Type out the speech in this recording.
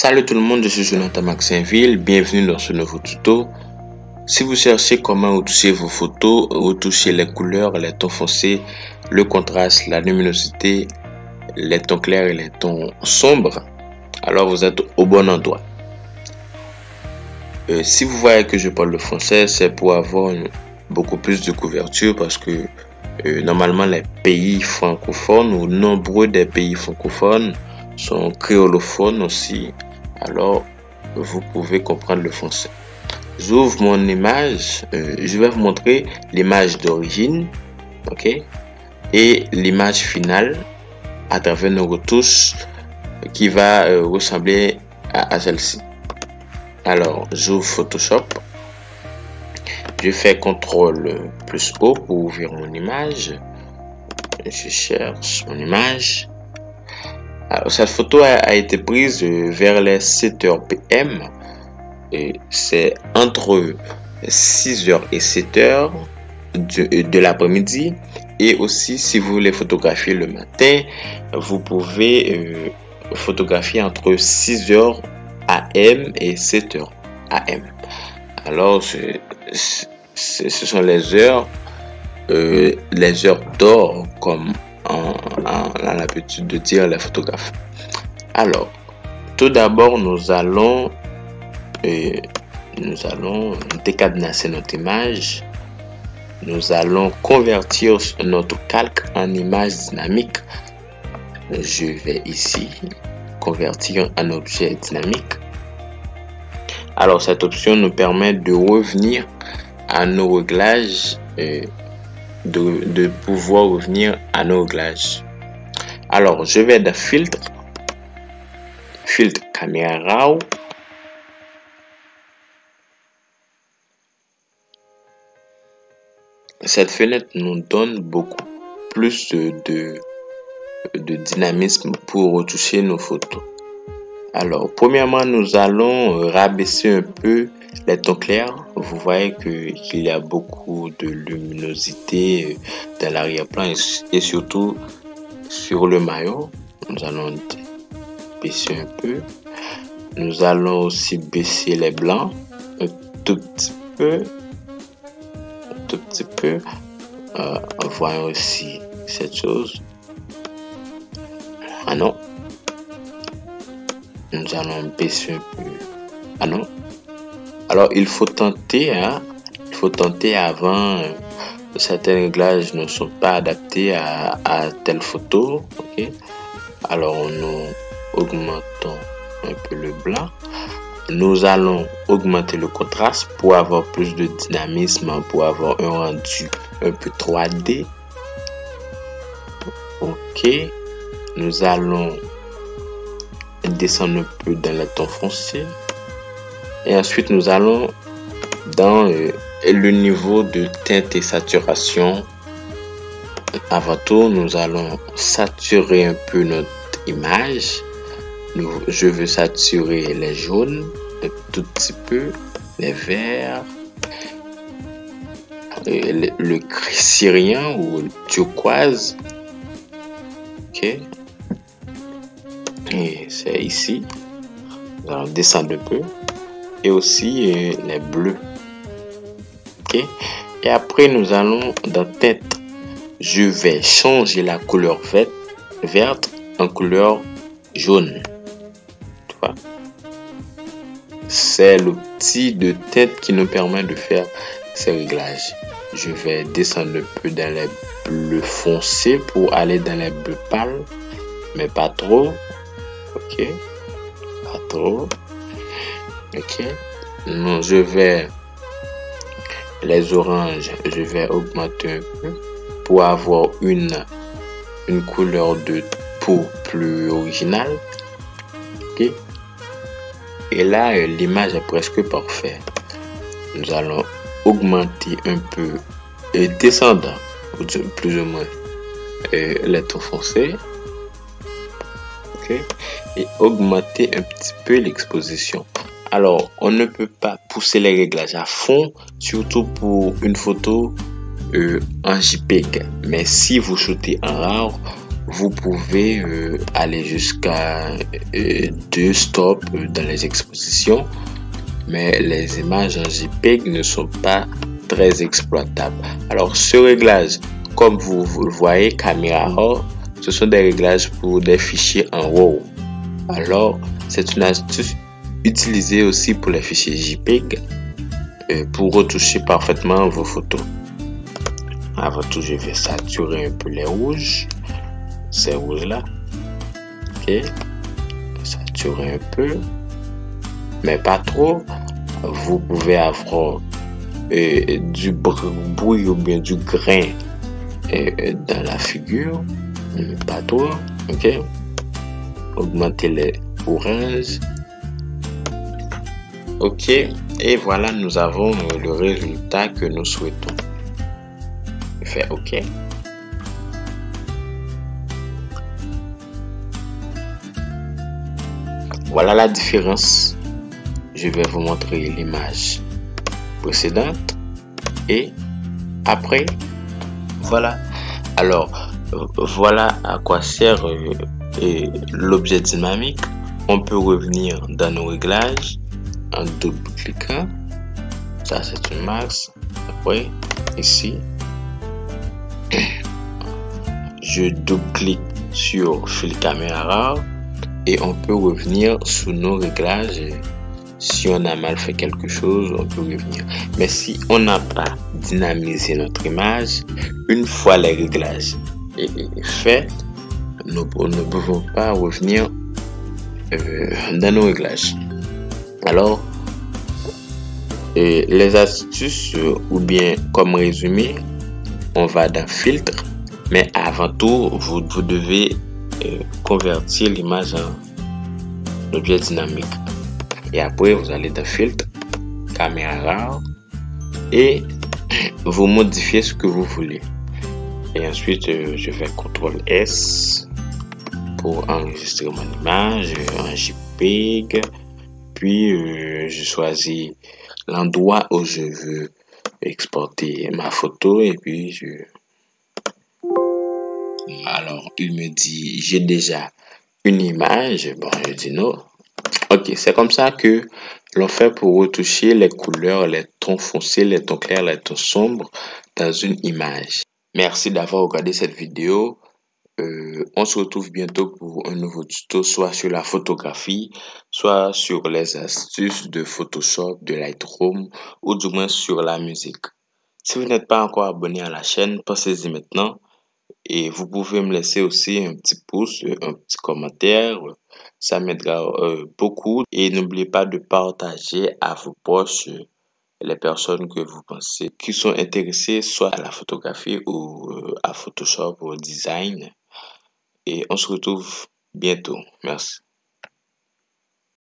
Salut tout le monde, je suis Jonathan Maxinville, bienvenue dans ce nouveau tuto. Si vous cherchez comment retoucher vos photos, retoucher les couleurs, les tons foncés, le contraste, la luminosité, les tons clairs et les tons sombres, alors vous êtes au bon endroit. Si vous voyez que je parle le français, c'est pour avoir beaucoup plus de couverture parce que normalement les pays francophones ou nombreux des pays francophones sont créolophones aussi, alors vous pouvez comprendre le français. J'ouvre mon image, je vais vous montrer l'image d'origine, ok, et l'image finale à travers nos retouches qui va ressembler à celle-ci. Alors j'ouvre Photoshop, je fais CTRL+O pour ouvrir mon image, je cherche mon image. Alors, cette photo a été prise vers les 7h PM. C'est entre 6h et 7h de l'après-midi. Et aussi, si vous voulez photographier le matin, vous pouvez photographier entre 6h AM et 7h AM. Alors, ce sont les heures d'or, comme on a l'habitude de dire les photographes. Alors, tout d'abord, nous allons décadenasser notre image. Nous allons convertir notre calque en image dynamique. Je vais ici convertir en objet dynamique. Alors, cette option nous permet de revenir à nos réglages, de pouvoir revenir à nos réglages. Alors, je vais dans filtre caméra RAW. Cette fenêtre nous donne beaucoup plus de dynamisme pour retoucher nos photos. Alors, premièrement, nous allons rabaisser un peu les tons clairs. Vous voyez qu'il y a beaucoup de luminosité dans l'arrière-plan et surtout sur le maillot. Nous allons baisser un peu. Nous allons aussi baisser les blancs un tout petit peu. Voyons aussi cette chose. Ah non. Nous allons baisser un peu. Ah non. Alors il faut tenter, avant. Certains réglages ne sont pas adaptés à telle photo. Ok. Alors nous augmentons un peu le blanc. Nous allons augmenter le contraste pour avoir plus de dynamisme, pour avoir un rendu un peu 3D. Ok. Nous allons descendre un peu dans les tons foncés. Et ensuite, nous allons dans le niveau de teinte et saturation. Avant tout, nous allons saturer un peu notre image. Je veux saturer les jaunes un tout petit peu, les verts, le gris syrien ou le turquoise. Ok. Et c'est ici. Nous allons descendre un peu. Et aussi les bleus. Ok. Et après, nous allons dans teinte. Je vais changer la couleur verte en couleur jaune. Tu vois? C'est l'outil de teinte qui nous permet de faire ces réglages. Je vais descendre un peu dans les bleus foncés pour aller dans les bleus pâles, mais pas trop. Ok, pas trop. Ok, non, les oranges, je vais augmenter un peu pour avoir une couleur de peau plus originale. Ok, et là l'image est presque parfaite. Nous allons augmenter un peu et descendre plus ou moins les tons foncés. Ok, et augmenter un petit peu l'exposition. Alors, on ne peut pas pousser les réglages à fond, surtout pour une photo en JPEG. Mais si vous shootez en RAW, vous pouvez aller jusqu'à 2 stops dans les expositions, mais les images en JPEG ne sont pas très exploitables. Alors ce réglage, comme vous le voyez, caméra RAW, ce sont des réglages pour des fichiers en RAW. Alors c'est une astuce utilisée aussi pour les fichiers JPEG pour retoucher parfaitement vos photos. Avant tout, je vais saturer un peu les rouges, ces rouges là. Ok, saturer un peu, mais pas trop. Vous pouvez avoir du bruit ou bien du grain dans la figure, pas trop. Ok, augmenter les oranges. Ok, et voilà, nous avons le résultat que nous souhaitons. Fait OK. Voilà la différence. Je vais vous montrer l'image précédente et après. Voilà. Alors, voilà à quoi sert l'objet dynamique. On peut revenir dans nos réglages en double-cliquant. Ça, c'est une masse. Après, ici, je double-clique sur fil caméra RAW et on peut revenir sous nos réglages. Si on a mal fait quelque chose, on peut revenir. Mais si on n'a pas dynamisé notre image, une fois les réglages faits, nous ne pouvons pas revenir dans nos réglages. Alors, les astuces ou bien comme résumé, on va dans filtre, mais avant tout, vous devez convertir l'image en objet dynamique. Et après, vous allez dans filtre, caméra RAW et vous modifiez ce que vous voulez. Et ensuite, je fais CTRL S pour enregistrer mon image en JPEG. Puis, je choisis l'endroit où je veux exporter ma photo et puis alors il me dit j'ai déjà une image. Bon, je dis non. Ok, c'est comme ça que l'on fait pour retoucher les couleurs, les tons foncés, les tons clairs, les tons sombres dans une image. Merci d'avoir regardé cette vidéo. On se retrouve bientôt pour un nouveau tuto, soit sur la photographie, soit sur les astuces de Photoshop, de Lightroom, ou du moins sur la musique. Si vous n'êtes pas encore abonné à la chaîne, pensez-y maintenant. Et vous pouvez me laisser aussi un petit pouce, un petit commentaire. Ça m'aidera beaucoup. Et n'oubliez pas de partager à vos proches les personnes que vous pensez qui sont intéressées soit à la photographie ou à Photoshop ou au design. Et on se retrouve bientôt. Merci.